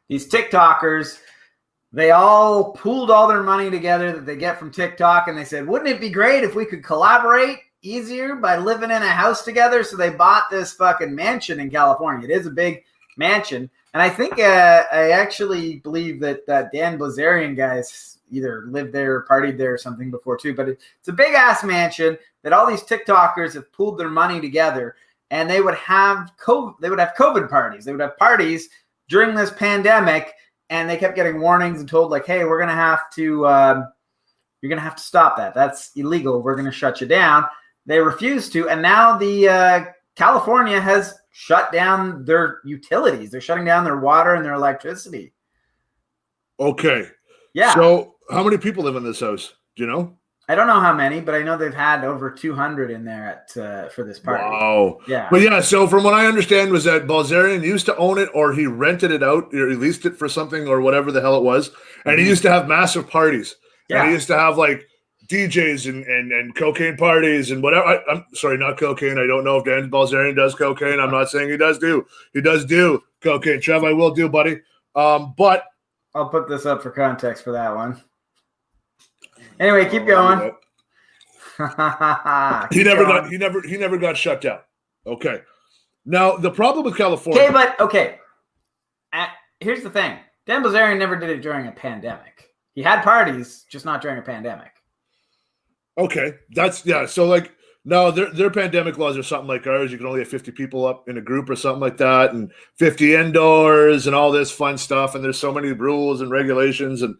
These TikTokers, they all pooled all their money together that they get from TikTok, and they said, wouldn't it be great if we could collaborate easier by living in a house together? So they bought this fucking mansion in California. It is a big mansion. And I think I actually believe that Dan Blazarian guys either lived there or partied there or something before too. But it's a big-ass mansion that all these TikTokers have pooled their money together, and they would have COVID parties. They would have parties during this pandemic, and they kept getting warnings and told, like, hey, we're going to have to you're going to have to stop that. That's illegal. We're going to shut you down. They refused to, and now the California has shut down their utilities. They're shutting down their water and their electricity. Okay. Yeah. So how many people live in this house? Do you know? I don't know how many, but I know they've had over 200 in there for this party. Wow. Yeah. But yeah, so from what I understand was that Balzarian used to own it, or he rented it out, or he leased it for something, or whatever the hell it was. And he used to have massive parties. Yeah. And he used to have like DJs and cocaine parties and whatever. I'm sorry, not cocaine. I don't know if Dan Balzarian does cocaine. I'm not saying he does do. He does do cocaine. Trev, I will do, buddy. But I'll put this up for context for that one. Anyway, keep going. He never got shut down. Okay. Now the problem with California. Okay. Here's the thing. Dan Blazarian never did it during a pandemic. He had parties, just not during a pandemic. Okay. So like no, their pandemic laws are something like ours. You can only have 50 people up in a group or something like that, and 50 indoors and all this fun stuff. And there's so many rules and regulations, and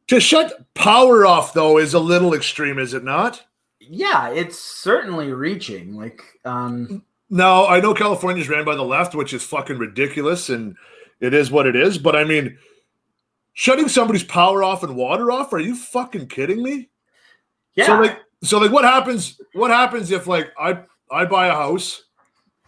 to shut power off, though, is a little extreme, is it not? Yeah, it's certainly reaching. Like, now, I know California's ran by the left, which is fucking ridiculous, and it is what it is. But, I mean, shutting somebody's power off and water off? Are you fucking kidding me? Yeah. So what happens if, like, I buy a house,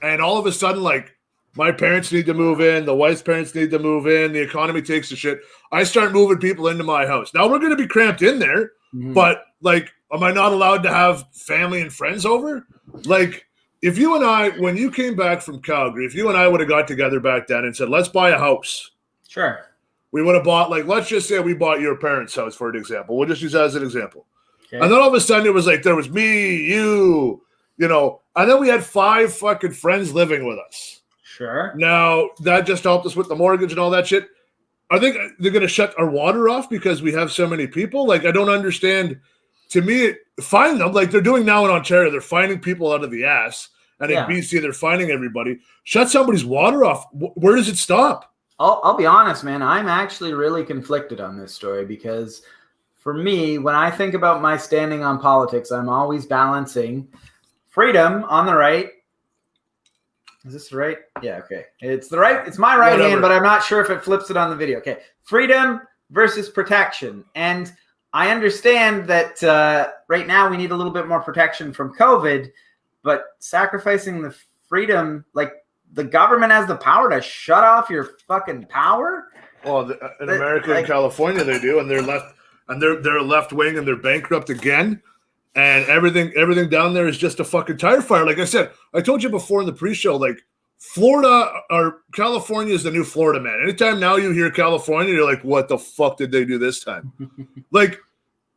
and all of a sudden, like, my parents need to move in. The wife's parents need to move in. The economy takes the shit. I start moving people into my house. Now we're going to be cramped in there, but like, am I not allowed to have family and friends over? Like, if you and I, when you came back from Calgary, if you and I would have got together back then and said, let's buy a house. Sure. We would have bought, like, let's just say we bought your parents' house, for an example. We'll just use that as an example. Okay. And then all of a sudden it was like, there was me, you know, and then we had 5 fucking friends living with us. Sure. Now, that just helped us with the mortgage and all that shit. I think they're going to shut our water off because we have so many people. Like, I don't understand. To me, find them like they're doing now in Ontario. They're finding people out of the ass. And in BC, they're finding everybody. Shut somebody's water off. Where does it stop? I'll be honest, man. I'm actually really conflicted on this story because for me, when I think about my standing on politics, I'm always balancing freedom on the right. Is this the right? Yeah, okay. It's the right. It's my right hand, but I'm not sure if it flips it on the video. Okay. Freedom versus protection. And I understand that right now we need a little bit more protection from COVID, but sacrificing the freedom, like the government has the power to shut off your fucking power? Well, in America and California they do, and they're left wing and they're bankrupt again. And everything down there is just a fucking tire fire. Like I said, I told you before in the pre-show, like Florida or California is the new Florida, man. Anytime now you hear California, you're like, what the fuck did they do this time? Like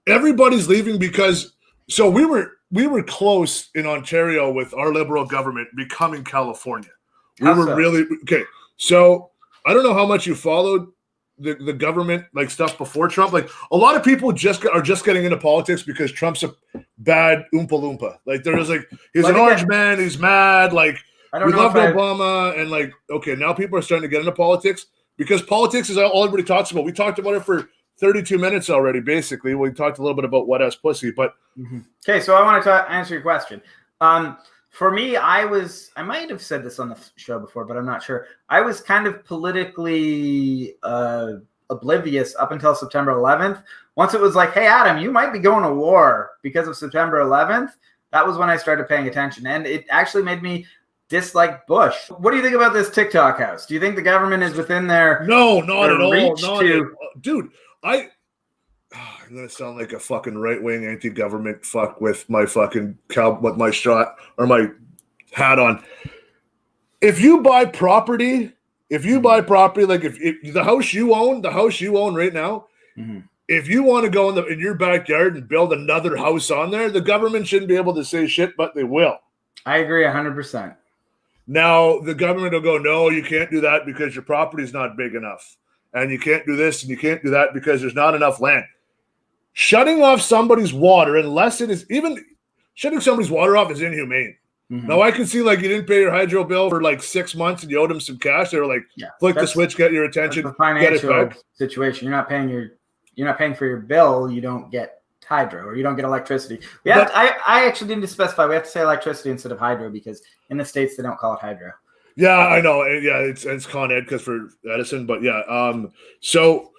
everybody's leaving because so we were close in Ontario with our liberal government becoming California. Really okay. So I don't know how much you followed the government like stuff before Trump. Like a lot of people are just getting into politics because Trump's a bad Oompa Loompa. Like there's like he's an orange man, he's mad. Like we loved Obama, and like okay, now people are starting to get into politics because politics is all everybody talks about. We talked about it for 32 minutes already. Basically, we talked a little bit about wet ass pussy, but okay. So I want to answer your question. For me, I might have said this on the show before, but I'm not sure. I was kind of politically oblivious up until September 11th. Once it was like, hey, Adam, you might be going to war because of September 11th. That was when I started paying attention. And it actually made me dislike Bush. What do you think about this TikTok house? Do you think the government is within their No, not at all. Dude, I'm going to sound like a fucking right-wing anti-government fuck with my fucking with my shot or my hat on. If you buy property If you buy property, like if the house you own right now, if you want to go in your backyard and build another house on there, the government shouldn't be able to say shit, but they will. I agree 100%. Now, the government will go, no, you can't do that because your property is not big enough. And you can't do this and you can't do that because there's not enough land. Shutting off somebody's water, unless it is even shutting somebody's water off, is inhumane. Now, I can see like you didn't pay your hydro bill for like 6 months and you owed them some cash. They were like, flick the switch, get your attention, the financial situation. You're not paying for your bill. You don't get hydro or you don't get electricity. I actually didn't specify. We have to say electricity instead of hydro because in the States they don't call it hydro. Yeah, I know. Yeah, it's Con Ed because for Edison, but yeah. So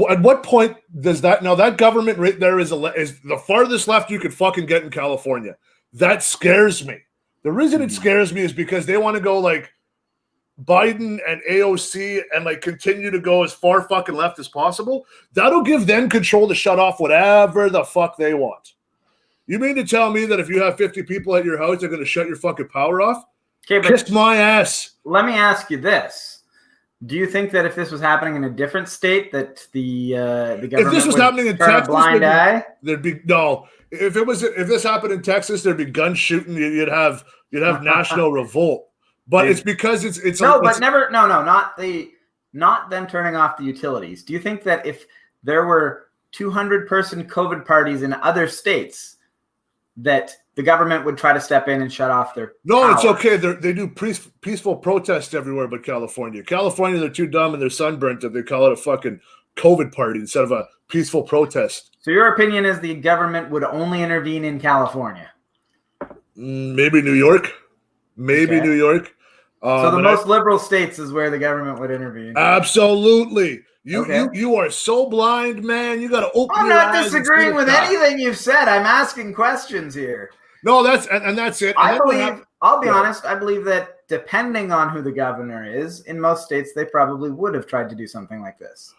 at what point does that now that government right there is the farthest left you could fucking get in California? That scares me. The reason it scares me is because they want to go like Biden and AOC and like continue to go as far fucking left as possible. That'll give them control to shut off whatever the fuck they want. You mean to tell me that if you have 50 people at your house, they're going to shut your fucking power off? Okay, but kiss my ass. Let me ask you this. Do you think that if this was happening in a different state that the government if this was happening in Texas, blind eye? There'd be no. If this happened in Texas, there'd be gun shooting. You'd have national revolt. But it's because it's not them turning off the utilities. Do you think that if there were 200-person COVID parties in other states, that the government would try to step in and shut off their power? It's okay. They do peaceful protests everywhere but California. California, they're too dumb and they're sunburnt that they call it a fucking COVID party instead of a peaceful protest. So your opinion is the government would only intervene in California? Maybe New York. Maybe New York. So the most liberal states is where the government would intervene. Absolutely. You are so blind, man. You got to open your eyes. I'm not disagreeing with anything you've said. I'm asking questions here. No, that's it. I'll be honest. I believe that depending on who the governor is, in most states, they probably would have tried to do something like this.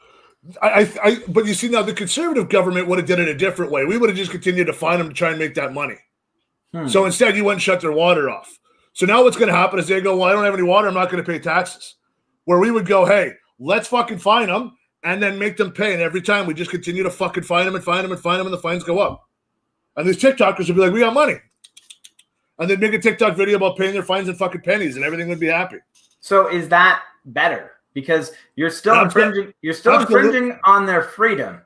But you see, now the conservative government would have done it a different way. We would have just continued to fine them to try and make that money. So instead, you went and shut their water off. So now what's going to happen is they go, well, I don't have any water. I'm not going to pay taxes. Where we would go, hey, let's fucking fine them and then make them pay. And every time we just continue to fucking fine them and fine them and fine them and the fines go up. And these TikTokers would be like, we got money. And they'd make a TikTok video about paying their fines in fucking pennies and everything would be happy. So is that better? Because you're still infringing on their freedom.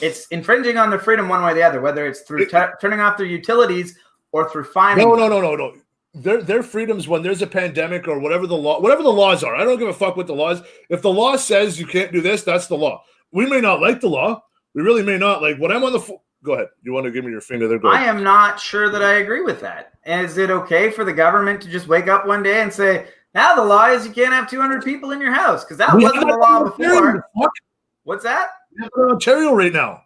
It's infringing on their freedom one way or the other, whether it's through turning off their utilities or through fining. No. Their freedoms when there's a pandemic or whatever the laws are. I don't give a fuck what the law is. If the law says you can't do this, that's the law. We may not like the law. We really may not. Like when I'm on the go ahead. You want to give me your finger there? Go ahead. I am not sure that I agree with that. Is it okay for the government to just wake up one day and say, now the law is you can't have 200 people in your house? Because that wasn't the law before. What's that? We have in Ontario right now.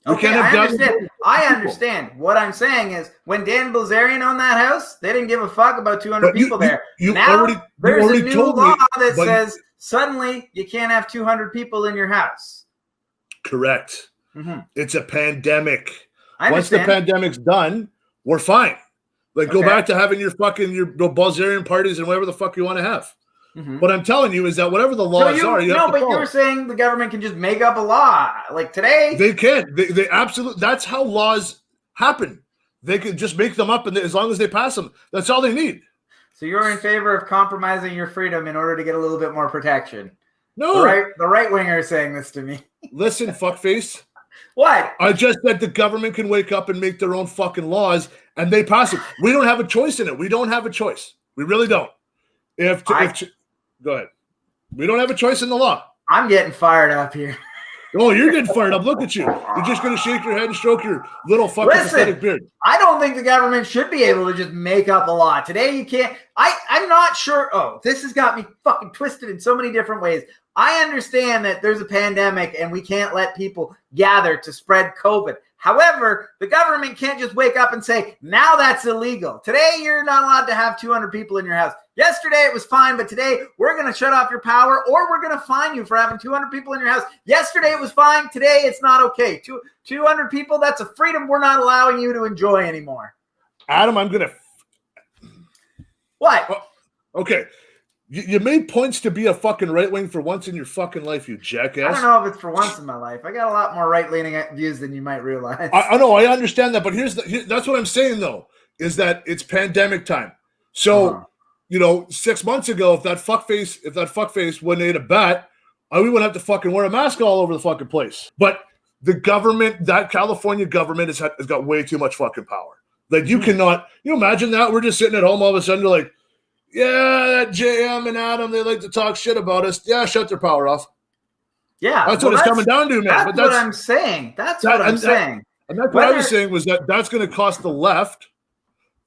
Okay, I understand. What I'm saying is when Dan Bilzerian owned that house, they didn't give a fuck about 200 people there. Now there's a new law that says suddenly you can't have 200 people in your house. Correct. It's a pandemic. Once the pandemic's done, we're fine. Like go back to having your Bilzerian parties and whatever the fuck you want to have. What I'm telling you is that whatever the laws are, you have to follow. You were saying the government can just make up a law. Like today. They can. They absolutely. That's how laws happen. They can just make them up, and as long as they pass them, that's all they need. So you're in favor of compromising your freedom in order to get a little bit more protection. No. The right winger is saying this to me. Listen, fuckface. What? I just said the government can wake up and make their own fucking laws, and they pass it. We don't have a choice in it. We don't have a choice. We really don't. Go ahead. We don't have a choice in the law. I'm getting fired up here. Oh, you're getting fired up. Look at you. You're just going to shake your head and stroke your little fucking pathetic beard. I don't think the government should be able to just make up a law. Today you can't. I'm not sure. Oh, this has got me fucking twisted in so many different ways. I understand that there's a pandemic and we can't let people gather to spread COVID. However, the government can't just wake up and say, now that's illegal. Today, you're not allowed to have 200 people in your house. Yesterday, it was fine, but today, we're going to shut off your power or we're going to fine you for having 200 people in your house. Yesterday, it was fine. Today, it's not okay. 200 people, that's a freedom we're not allowing you to enjoy anymore. Adam, I'm going to... What? Okay. You made points to be a fucking right wing for once in your fucking life, you jackass. I don't know if it's for once in my life. I got a lot more right-leaning views than you might realize. I know, I understand that, but that's what I'm saying though, is that it's pandemic time. So, 6 months ago, if that fuckface wouldn't eat a bat, we wouldn't have to fucking wear a mask all over the fucking place. But the government, that California government has got way too much fucking power. Like you cannot, imagine that? We're just sitting at home all of a sudden, they're like, yeah, that JM and Adam, they like to talk shit about us. Yeah, shut their power off. Yeah. That's what it's coming down to, man. That's what I'm saying. That's what I'm saying. And that's what I was saying was that's going to cost the left.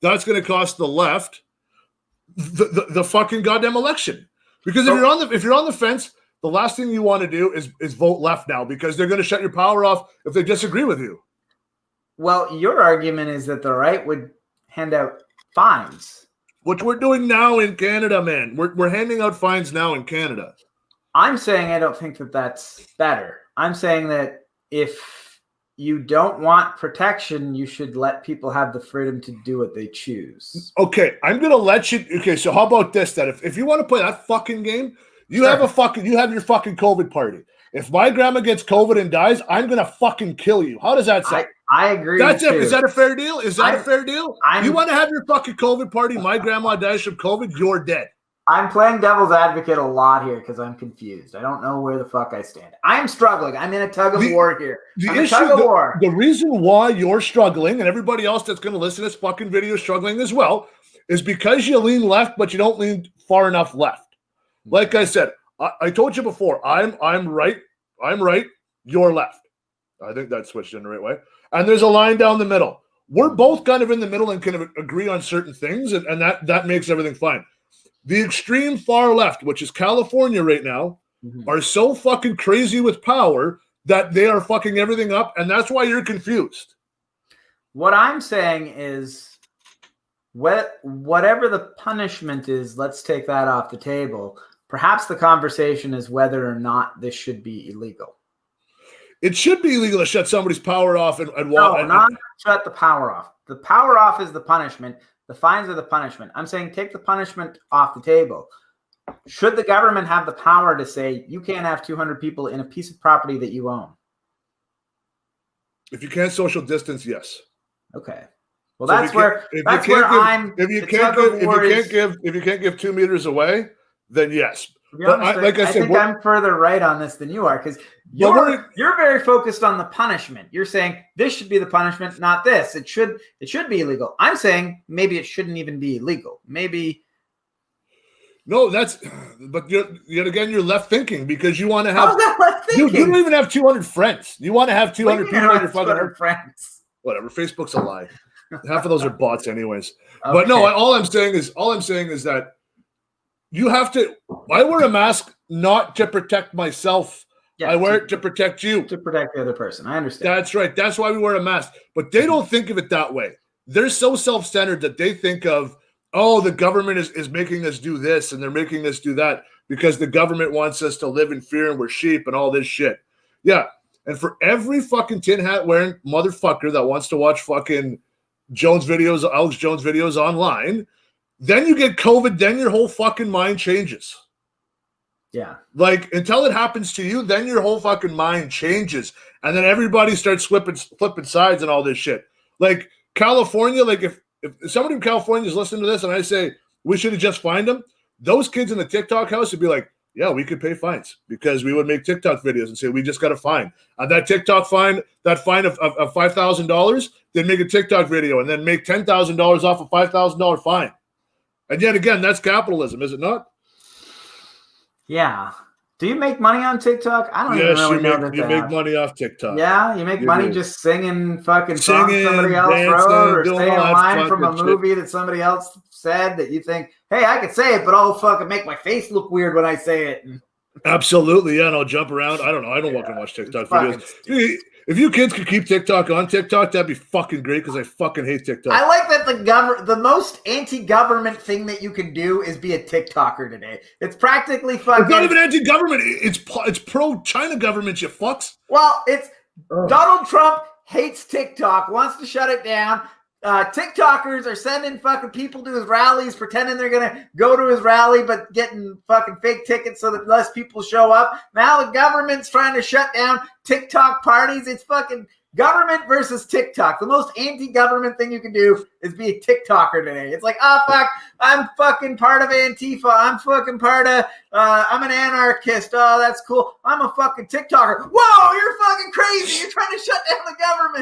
That's going to cost the left the fucking goddamn election. Because if you're on the fence, the last thing you want to do is vote left now because they're going to shut your power off if they disagree with you. Well, your argument is that the right would hand out fines. Which we're doing now in Canada, man. We're handing out fines now in Canada. I'm saying I don't think that that's better. I'm saying that if you don't want protection, you should let people have the freedom to do what they choose. Okay, I'm going to let you. Okay, so how about this then? If you want to play that fucking game, you have your fucking COVID party. If my grandma gets COVID and dies, I'm going to fucking kill you. How does that sound? I agree. That's it. Is that a fair deal? Is that a fair deal? You want to have your fucking COVID party? My grandma dies from COVID. You're dead. I'm playing devil's advocate a lot here because I'm confused. I don't know where the fuck I stand. I'm struggling. I'm in a tug of war here. The reason why you're struggling and everybody else that's going to listen to this fucking video is struggling as well is because you lean left, but you don't lean far enough left. Like I said, I told you before, I'm right. You're left. I think that's switched in the right way. And there's a line down the middle. We're both kind of in the middle and can agree on certain things, and that makes everything fine. The extreme far left, which is California right now, are so fucking crazy with power that they are fucking everything up, and that's why you're confused. What I'm saying is, whatever the punishment is, let's take that off the table. Perhaps the conversation is whether or not this should be illegal. It should be illegal to shut somebody's power off not shut the power off. The power off is the punishment. The fines are the punishment. I'm saying take the punishment off the table. Should the government have the power to say you can't have 200 people in a piece of property that you own? If you can't social distance, yes. Okay. Well, that's where I'm. If you can't give 2 meters away, then yes. But I think I'm further right on this than you are because you're very focused on the punishment. You're saying this should be the punishment, not this. It should be illegal. I'm saying maybe it shouldn't even be illegal. Maybe. No, but yet again, you're left thinking because you want to have. How's that left thinking? You don't even have 200 friends. You want to have 200 people on your fucking friends. Whatever. Facebook's a lie. Half of those are bots, anyways. Okay. But no, all I'm saying is that. You have to. I wear a mask not to protect myself. Yeah, I wear it to protect you. To protect the other person. I understand. That's right. That's why we wear a mask. But they don't think of it that way. They're so self-centered that they think of, oh, the government is making us do this and they're making us do that because the government wants us to live in fear and we're sheep and all this shit. Yeah. And for every fucking tin hat wearing motherfucker that wants to watch fucking Alex Jones videos online, then you get COVID, then your whole fucking mind changes. Yeah. Like, until it happens to you, then your whole fucking mind changes. And then everybody starts flipping sides and all this shit. Like, California, like, if somebody in California is listening to this and I say, we should have just fined them, those kids in the TikTok house would be like, yeah, we could pay fines because we would make TikTok videos and say, we just got a fine. That TikTok fine, that fine of $5,000, then make a TikTok video and then make $10,000 off a $5,000 fine. And yet again, that's capitalism, is it not? Yeah. Do you make money on TikTok? I don't even really know that. You make money off TikTok. Yeah, you make money just singing fucking songs somebody else wrote or saying a line from a movie that somebody else said that you think, hey, I could say it, but I'll fucking make my face look weird when I say it. Absolutely, yeah, and I'll jump around. I don't know. I don't fucking watch TikTok videos. If you kids could keep TikTok on TikTok, that'd be fucking great because I fucking hate TikTok. I like that the most anti-government thing that you can do is be a TikToker today. It's practically fucking. It's not even anti-government. It's pro-China government, you fucks. Well, it's Donald Trump hates TikTok, wants to shut it down. TikTokers are sending fucking people to his rallies, pretending they're gonna go to his rally, but getting fucking fake tickets so that less people show up. Now the government's trying to shut down TikTok parties. It's fucking government versus TikTok. The most anti-government thing you can do is be a TikToker today. It's like, oh fuck, I'm fucking part of Antifa. I'm fucking part of, I'm an anarchist. Oh, that's cool. I'm a fucking TikToker. Whoa, you're fucking crazy. You're trying to shut down the government.